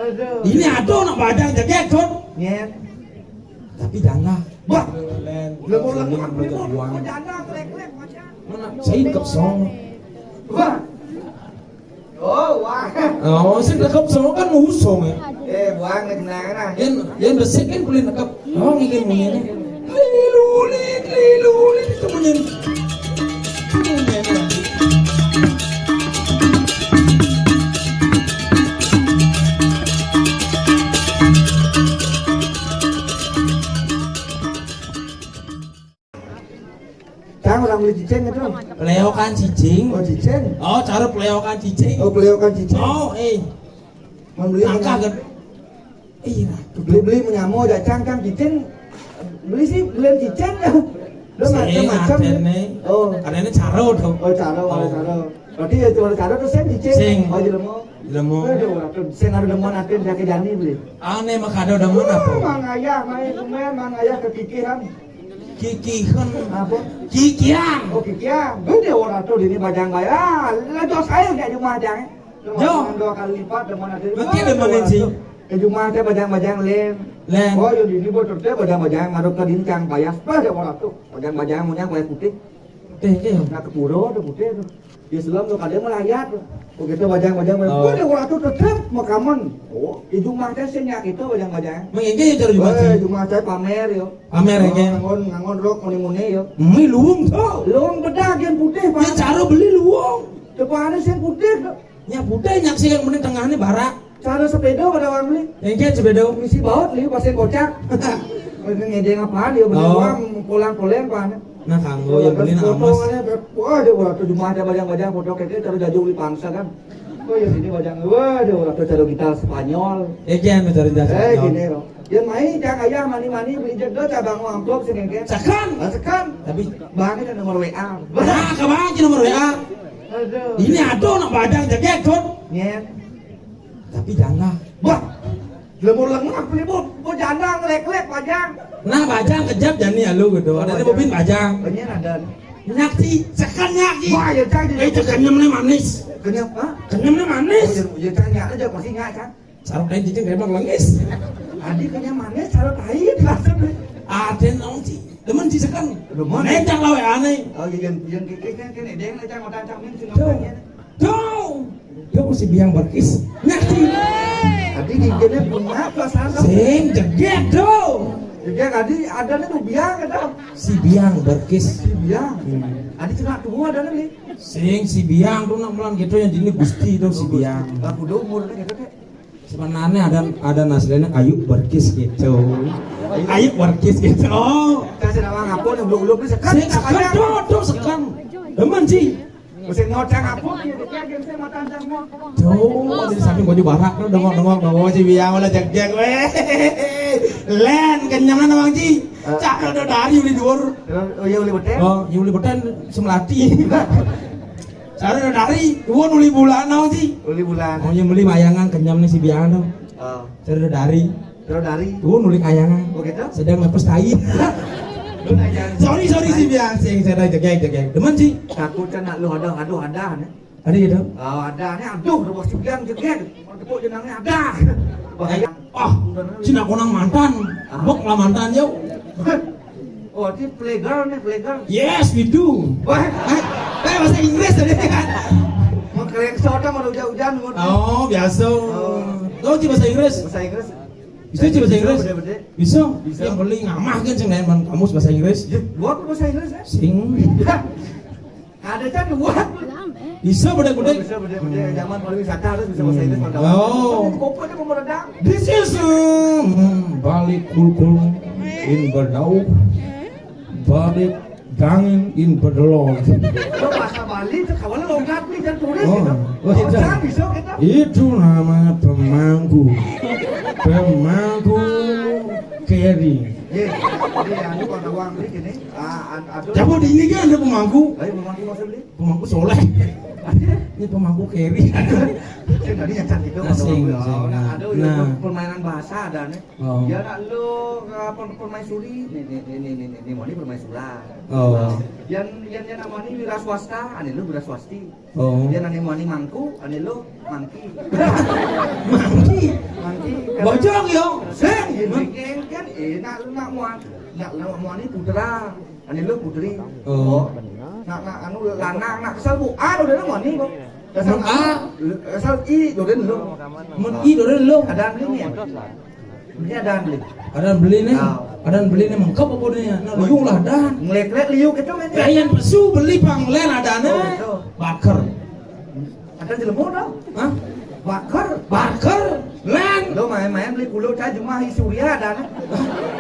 Ini ada nak badang jaket kan? Nyet. Tapi jangan. Wah, Belum lengkap belajar nih, uang. janda klek-klek macam. Mana? Saya kepsong. Wah. Oh, wah. Oh, saya kepsong kan usong ya. Buang lagi nah. Yan bersih kan kulit nakap. Oh, ngigin mo yan. Lilulit itu punya. Cang orang beli cicing itu. Peleokan cicing. Oh, cicing. Oh, cara peleokan cicing. Oh, peleokan cicing. Oh, Membeli angka kan. Iya. Beli menyamu aja cang cicing. Beli sih beli cicing ya. Lo macam-macam. Oh, Adanya caro tuh. Oh, caro. Berarti ya cuma caro terus saya cicing. Sing. Oh, jelemo. Lemo. Aduh, saya ngaruh demon atin saya ke jani beli. Aneh mah kado demen apa? Mang ayah, mang ayah kepikiran. Kikihan. Apa? Kikian. Oh, kikian. Gede orang tuh ini bajang bayar. Lah saya enggak cuma bajang. Yo. 2 kali lipat demon atin. Mungkin demenin sih. Cuma teh bajang-bajang lem. Oh, yo ini bocor teh bajang-bajang ngaruh ke dincang bayas. Pas orang tuh. Bajang-bajang punya kulit putih. Teh. Nah ke puro tuh putih tuh. Di selam tuh kadang melayat tuh. Begitu bajang-bajang gede orang tuh tetep makaman. Oh, di rumah teh senyak itu bajang-bajang. Mengenge ya cara jumat sih. Rumah teh pamer yo. Pamer ya. Ngangon rok muni-muni yo. Mi luwung tuh. Luwung bedak yang putih, Pak. Ya cara beli luwung. Depannya sih putih. Nya putih nyak sih yang mending tengahnya barak. Cara sepeda pada orang beli. Engke sepeda. Misi baut li pasien kocak. Ngedeng apaan dia bener pulang-pulang pan. Nah kanggo yang beli nak emas. Wah, dia orang tuh cuma ada bajang-bajang foto kayak terus jauh di pangsa kan. Oh ya sini bajang. Wah, dia orang tuh cara gitar Spanyol. Jan cari jasa. Gini loh. Dia main cang ayah mani-mani beli jaga cabang amplop sih kayak. Sekan. Sekan. Tapi bangnya nomor WA. Nah, kebanyakan nomor WA. Aduh. Ini ada nak badang jaket kan? Nyet. Tapi jangan. Wah. Lemur lengap nih, Bu. Bu janda ngelek-lek bajang. Nah, bajang kejap jani ya lu gitu. Ada mobil bajang. Banyak ada. Nyak sih, sekan nyak sih. Wah, ya cang. Itu kenyamnya manis. Kenyam, ha? Kenyamnya manis. Oh, ya cang nyak aja pasti nyak kan. Sarap lain cicing kayak bang lengis. Adi kenyam manis, cara pahit langsung. Ada nong sih. Demen sih sekan. Demen. Nejang lah WA nih. Oh, yang kene deng le cang otan cang min sing Tuh. Dia mesti biang berkis. Nyak sih. Adi gigene punya perasaan. Sing jeget tuh. Jadi adi ada nih tuh biang ada. Si biang berkis. Si biang. Adi cina tuh ada nih. Sing si biang tuh nak mulan gitu yang jenis gusti tuh si biang. Aku udah umur gitu teh. Sebenarnya ada naslenya kayu berkis gitu. Kayu berkis gitu. Kasih nama ngapun yang belum nih sekan. Sekan tuh sekan. Demen sih. Mesti ngocang ngapun dia game saya mata cang mau. Tuh, di samping baju barak tuh dongok si biang malah jek weh. Len kenyangnya namang ji. Cakal udah dari uli dur. Oh iya uli beten. Oh, iya uli beten semelati. Cara udah dari dua uli bulan namang ji. Uli bulan. Oh, yang beli mayangan kenyam nih si biang tuh. Oh. Cara udah dari. Terus dari. Dua nulik kayangan. Oh gitu. Sedang lepes tai. Sorry si biang sing saya jegek. Demen sih. Takut kena lu ada nih. Ada gitu. Oh ada nih aduh udah pasti bilang jegek. Tepuk jenangnya ada. Cina konang mantan. Bok lah mantan yuk. Oh ini playgirl. Yes, we do. Wah, Bahasa Inggris tadi kan. mau kelek soda mau hujan-hujan. Oh, biasa. Kau sih bahasa Inggris? Bahasa Inggris. Bisa sih bahasa Inggris? Bede-bede. Bisa. Bisa. Yang paling ngamah kan sing lain kamus bahasa Inggris. Buat bahasa Inggris ya? Sing. Ada kan buat. Bisa beda-beda. Bisa bede-bede. Zaman pariwisata harus bisa bahasa Inggris. Oh. Kopo itu mau meredam. This is balik kulkul in berdau. Balik dangin in berdelong. Lo bahasa Bali itu kawannya logat nih dan tulis gitu. Oh, itu. Bisa kita. Itu namanya pemangku carry. Jadi anu kalau uang beli gini, aduh. Coba di ini kan ada pemangku. Ayo pemangku mau beli. Pemangku soleh. Ini pemangku carry. Saya tadi yang cantik itu. Aduh, permainan bahasa ada nih. Ya nak lu permaisuri, nih mau permaisuri. Oh. Yang namanya wira swasta, ane lu wira swasti. Oh. Yang namanya mangku, ane lu mangki. Mangki. Bojong yo. Sing kan nak muan ini putra. Ani lu putri. Oh. Nak anu lanang nak kesal bu. Ah udah muan ini kok. Kesal i udah lu. Mun i udah lu. Ada beli nih. Ini ada beli. Ada beli nih. Ada beli nih mengkap apa nih? Nah liu lah dan. Ngelek-ngelek liu gitu men. Kayan pesu beli panglen ada nih. Bakar. Ada jelemu dong. Hah? Bakar. Len. Lo main beli kulo cah cuma Surya ada nih.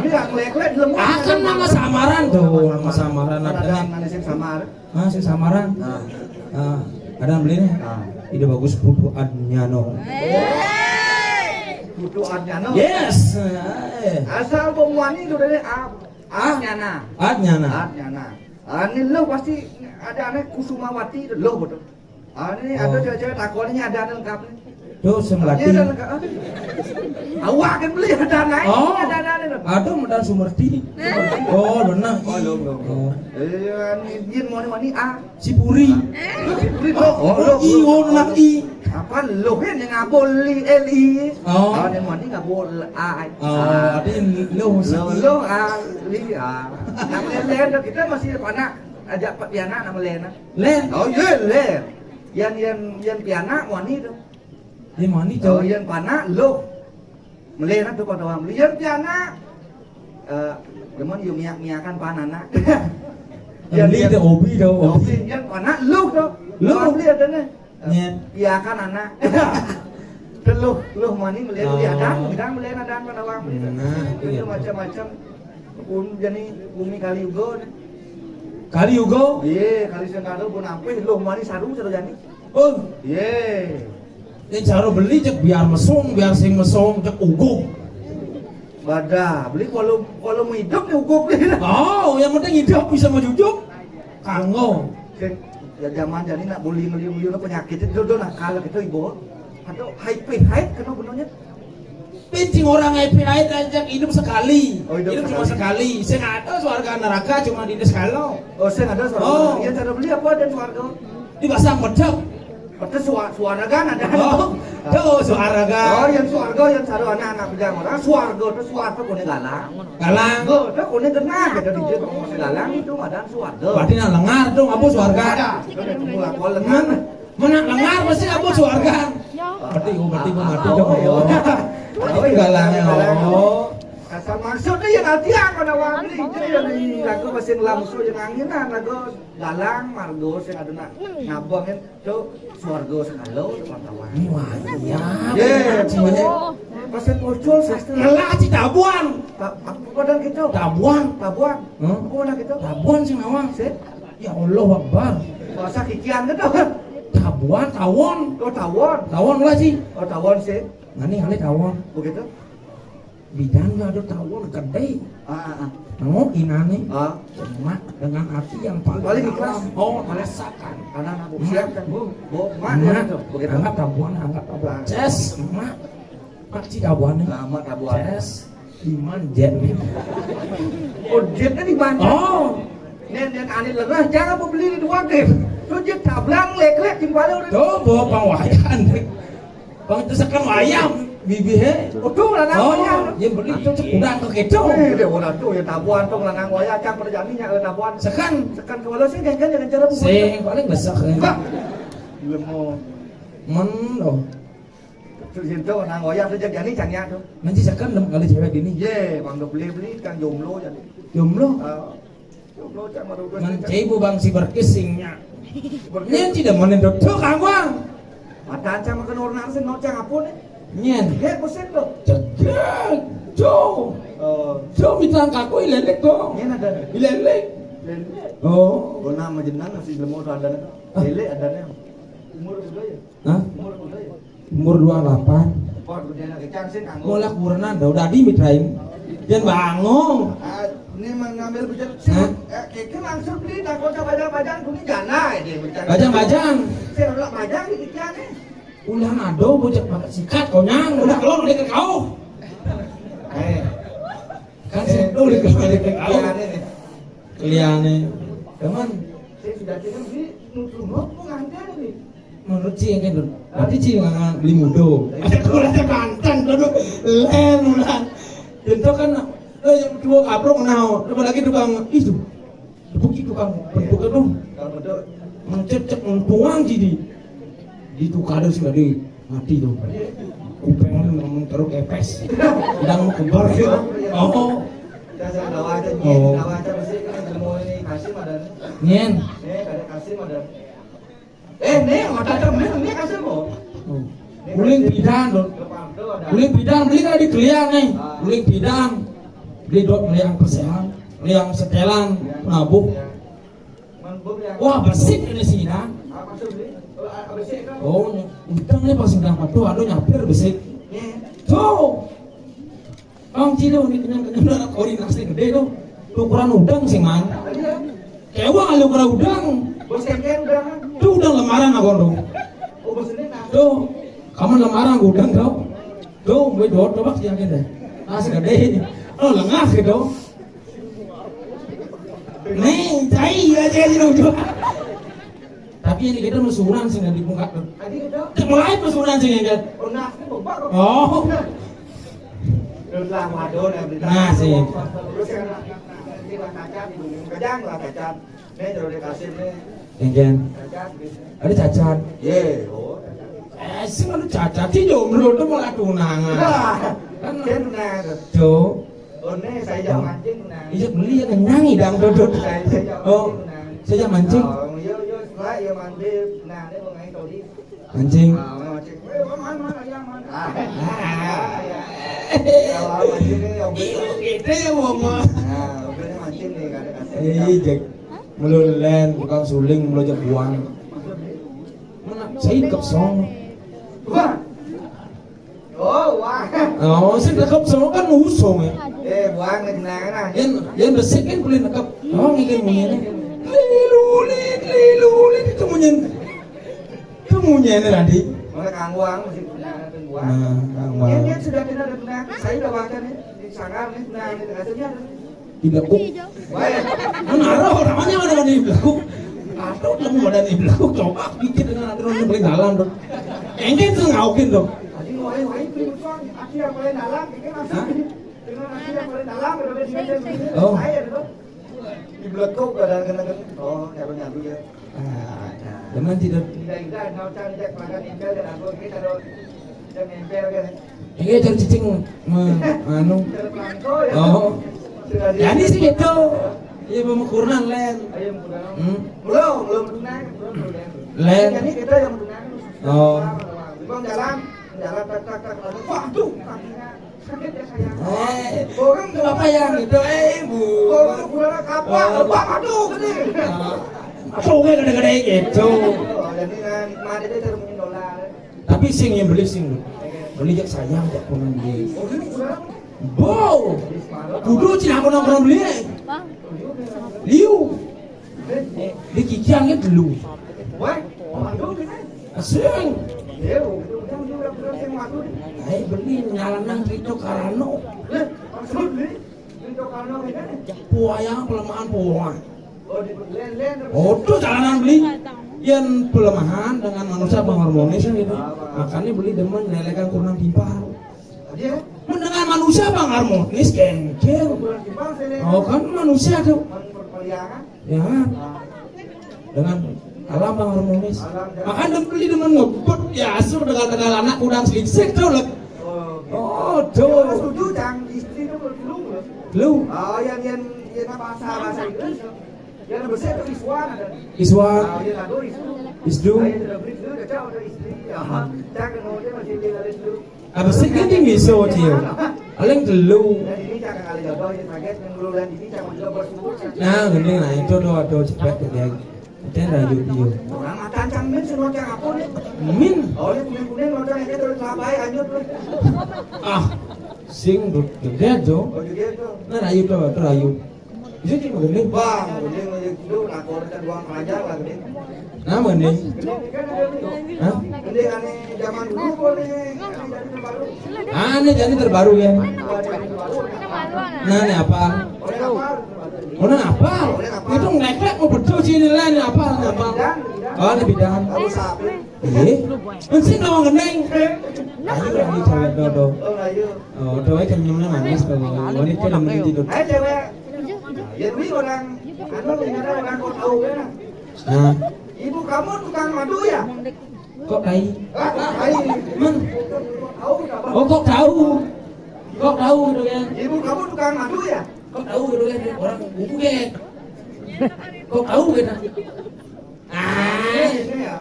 Ini yang ngelek-ngelek jelemu. Akan nama samaran tuh, nama samaran ada nih. Mana sih samar? Ah, si samaran. Ada beli nih. Ide bagus putu adnyano. Putu adnyano. Yes. Asal pemuan itu dari Adnyana. Adnyana. Ini lo pasti ada anak Kusumawati itu lo betul. Ini ada cewek-cewek takonnya ada lengkap nih. Tuh Sumerti. Ada lengkap. Awak kan beli ada anak. Oh. Ada. Ada modal Sumerti. Oh, benar. Oh, lo. Ini jin mau ni Sipuri. Oh, lo nak i. Apa lo kan yang ngapol li. Oh. Ini mau ni ngapol a. Oh, ada lo Lo li a. Nama Len kita masih anak ajak Pak Piana nama Len. Len. Oh, iya Len. Yang Piana mau ni tu. Dia mani Oh, jauh. yang Pana lo. Melena tu kau tahu yang Piana. Demon yung miyakan panana. Yang li ada obi dah. Yang Pana lo tu. Lo. Beli ada ni. Nya. Piakan anak. Lo mani melena dia dan melena dan pada orang beli. Itu macam-macam. Jadi bumi kali ugo. Kali ugo. Iya, kali sengkalo pun apa? Lo mani sarung sudah jadi. Oh, Iya. yang cara beli cek biar sing mesong cek ugo. Badah, beli kalau mau hidup nih ugo beli. Oh, yang penting hidup bisa menjujuk. Kanggo. Ya zaman jadi nak bully penyakit itu nak kalau kita ibu. Atau hype kena benarnya. Pincing orang happy aja hidup sekali. Oh, hidup cuma sekali. Saya nggak ada suarga neraka cuma di sekalo. Oh, saya ada suara. Oh. Iya, cara beli apa dan suarga? Dipasang medap. Pasti suara kan ada. Oh, tuh suarga. Oh, yang suarga yang cara anak-anak bilang orang suarga itu suarga kone galang. Galang. Go, itu kone genah gitu di situ kone galang itu ada suarga. Berarti nak lengar dong, apa suarga? Ada. Itu kalau lengan. Mana lengar pasti apa suarga? Berarti mati dong. Oh, galangnya. Oh. Asal maksudnya yang artian pada wali itu yang lagu mesin lamsu yang anginan lagu galang margo yang ada nak ngabangin tuh suarga sekalo teman-teman. Wah, iya. Ye, mesin muncul sastra. Ngelah ci tabuan. Apa badan gitu? Tabuan. Apa badan gitu? Tabuan sih nawang. Sih, Ya Allah Akbar. bahasa kikian gitu. Tabuan, tawon. Oh tawon. Tawon lah sih. Oh tawon sih. Nani kali tawon. Begitu? Bidangnya ada tawon gede. Nengok inane. Cuma dengan hati yang paling Ikhlas. Oh, merasakan. Karena aku siap kan. Mak Emak, gitu. Begitu. anggap tabuan. Ces, emak. Mak ci tabuannya. Lama tabuan. Ces, iman jet. Oh jetnya di mana? Oh, Nen aneh lengah jangan mau beli di dua game. Tuh jet tablang lek timbale udah. tuh bawa pangwayan. Bang itu sekarang ayam. Bibi he. Tuh lanang wayang. Dia beli itu udang ke keco. Dia udah tuh ya tabuan tuh lanang wayang cang perjaninya tabuan. Sekan Kalau sih kan jangan cara buku. sing paling besar kan. Lemo. Men loh. Terus itu lanang wayang tuh jadi cangnya tuh. Nanti sekan 6 kali cewek gini. Ye, bang udah beli kan jomblo jadi. Jomblo. Jomblo cang baru Mencaibu bang si berkisingnya. Nyen tidak menendok tuh kangwang. Mata cang makan orang sih nocang apa nih? Nyen. He, bosen tuh. Cegek. Jo. Jo mitang kaku ilelek dong. Ini ada. Ilelek. Lele. Oh. Guna majenang masih lemo ada nih. Lele ada nih. Umur sudah ya? Hah? Umur sudah ya? Umur 28. Pon kerjanya kecang sih kanggo. Mulai kurenan dah udah di mitrain. Jangan bangun. Ini mengambil bejat. Hah? Keke langsung beli dah kau bajang-bajang kuning jana dia bejang. Bajang-bajang. Saya udah bajang di ikan nih. Ulah ado bocah pakai sikat konyang udah keluar udah ke kau. Kan sih udah ke kau. Keliane. Teman, Saya sudah tidak beli nusuk pengantin nih. menurut Ci yang kan berarti Ci nggak beli mudo. Ada kurangnya mantan dulu len udah. Itu kan yang dua kaprok nao, apalagi tukang itu. Tukang bentuk itu. Kalau betul Mencecek membuang jadi itu kado sudah di mati tuh kupengnya ngomong terus kepes sedang kembar ya oh saya dawa aja nyen dawa aja mesti kan ilmu ini kasih madan nyen kada kasih madan mata temen ini kasih mo guling bidang dong guling bidang beli kan di Keliang nih guling bidang beli dot beli yang pesehan beli yang setelan nabuk. Wah bersih ini sih nah. Oh, udang nih pas sedang padu, aduh nyapir bersih. Tuh, orang Cina ini kenyang udah koordinasi gede tuh. Ukuran udang sih man. Kewa kali ukuran udang. Bos kengkeng udang. Tuh udang lemaran aku tuh. Oh bos ini nah. Tuh, kamu lemaran udang tau. Tuh, gue dot coba sih yakin deh. Nasi gede. Oh lengah gitu. Nih, cai aja gitu juga. Tapi ini kita mesuran sih nggak dibuka. Mulai mesuran sih nggak. Oh nasi bobak. Oh. Lah wadon ya berita. Nah sih. Terus yang ini lah cacat, kadang lah cacat. Nih kalau dikasih nih. Engken. Cacat. Ada cacat. Ye, oh. Sih ada cacat sih jomblo tuh malah tunangan. Kan tunangan. Tuh. Oh nih saya jam mancing tunangan. Iya beli ya kenyang idang dodot. Oh. Saya mancing. Oh, yo setelah ya mandi. Nah, ini mau ngain tadi. Mancing. Mancing. Mana ayam mana. Kalau mancing ini yang Kita ya wong. Nah, udah mancing nih kan kasih. Jak melulen tukang suling melojak buang. Mana saya kepsong. Wah. Oh, wah. Oh, saya kepsong kan usung ya. Buang ke jenang nah. Yan bersih kan boleh nakap. Oh, ngikir munyen. Lilulit itu munyen. Itu munyen tadi. Mulai kangwang masih jenang buang. Nah, kangwang. Ini sudah kena jenang. Saya udah baca nih di sangar nih jenang ini hasilnya. Di belakuk. Baik. Mana namanya ada di belakuk. Atau lemu badan di belakuk coba bikin dengan aturan paling dalam tuh. Engke tuh ngaukin tuh. Tadi wai beli musuh, akhir yang paling dalam, ini masuk. Dengan akhir yang paling dalam udah dia Oh. saya itu. Di belakuk kadang-kadang oh, nyaru ya. Teman tidak. Tidak, ngaucan jak makan nempel dan aku kita do dan nempel kan. Engke cari cicing anu. Terpelangko ya. Oh. Jadi sih gitu. Iya pemekuran len. Ayo pulang. Belum tunang, belum. Len. Ini kita yang tunang. Oh. Bang jalan tak. Waduh, kakinya sakit ya sayang. Orang apa yang itu Bu. Orang pulang kapal, waduh gede. Masuk gede-gede gitu. Jadi nikmat itu termungkin dolar. Tapi sing yang beli sing. Beli jak sayang jak punan dia. Oh, ini pulang. Wow. Kudu cina aku nongkrong beli. Liu. Di kikiangnya dulu. Wah, waduh gede. Asing. Ya, udah sing waduh. Ayo beli nyalanan Rito Karano. Maksud beli? Rito Karno ini. Puayang pelemahan puang. Oh, di len. Oh, itu jalanan beli. Yang pelemahan dengan manusia pengharmonis gitu. Makanya beli demen lelekan kurang timpal. Dia Dengan manusia pengharmonis kengkel. bulan timbang sini. Oh kan manusia tuh. Perliangan. Ya. Dengan alam pengharmonis. Makanya beli demen ngebut ya asuh dengan anak udang selingsik tuh lah. Oh, tuh. Setuju jang istri itu belum. Lu Oh, yang bahasa Inggris. Yang bersih itu Iswan ada. Iswan, Yang lagu Isdu. Isdu. Yang tidak beri dulu, dia ada istri. Jangan dia masih tinggal di dulu. Apa sih kan tinggi so cio. Aling telu. Dan ini jangan kali jodoh yang kaget yang dulu dan ini jangan juga bersebut. Nah, gini lah itu do cepet ya. Kita rayu dia. Orang makan cangmin semua yang apa nih? Min. Oh, ini kuning-kuning lonceng yang terus labai anyut loh. Ah, sing gede jo. Oh, juga itu. Nah, rayu tuh rayu. Bisa cuma gede. Bang, kuning itu nakor dan uang pelajar lah gede. Nah, mending. Gede kan ada nih. Hah? Gede aneh zaman dulu kok nih. Aneh jadi terbaru. Ah, ini jadi terbaru ya. Jadi terbaru. Nah, ini apa? Oleh apa? Oh, ini apa? Itu ngelek mau betul sih ini lah, ini apa? Ini apa? Oh, ini bidang. Tahu sapi. Masih nawang gendeng. Ayo lagi cewek dodo. Oh ayo. Oh, doa kenyamnya manis kalau wanita yang tidur. Ayo cewek. Ya ini orang orang kau tahu ya. Nah, Ibu kamu tukang madu ya? kok tai? Hai. Man, Tahu enggak? oh kok tahu? Kok tahu gitu kan? Ibu kamu tukang madu ya? Kok tahu gitu kan? Orang buku kan? Kok tahu gitu? Ah, Ini ya.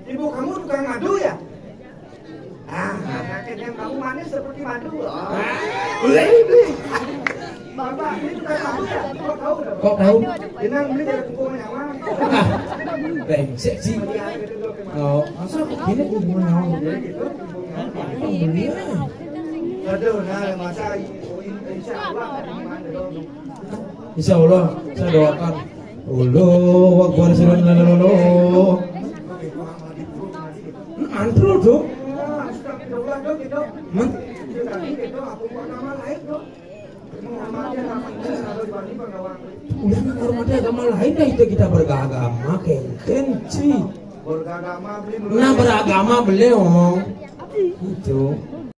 Ibu kamu tukang madu ya? Akhirnya kamu manis seperti madu. Beli. Bapak, ini tukang madu ya? Kok tahu? kok tahu? Jenang beli dari kumpul yang mana? Brengsek sih. Oh, masa kok gini gimana? Beli lah. Aduh, nah masa insya Allah gimana dong? Insya Allah, saya doakan. Allahu Akbar, sallallahu. Antro tuh. Astagfirullah dong gitu. Man, Gitu, aku mau nama lain dong. Nama dia nama ini kalau dibanding pengawang. udah menghormati agama lain dah itu kita beragama, kenci. Beragama beli Nah beragama beliau ngomong itu.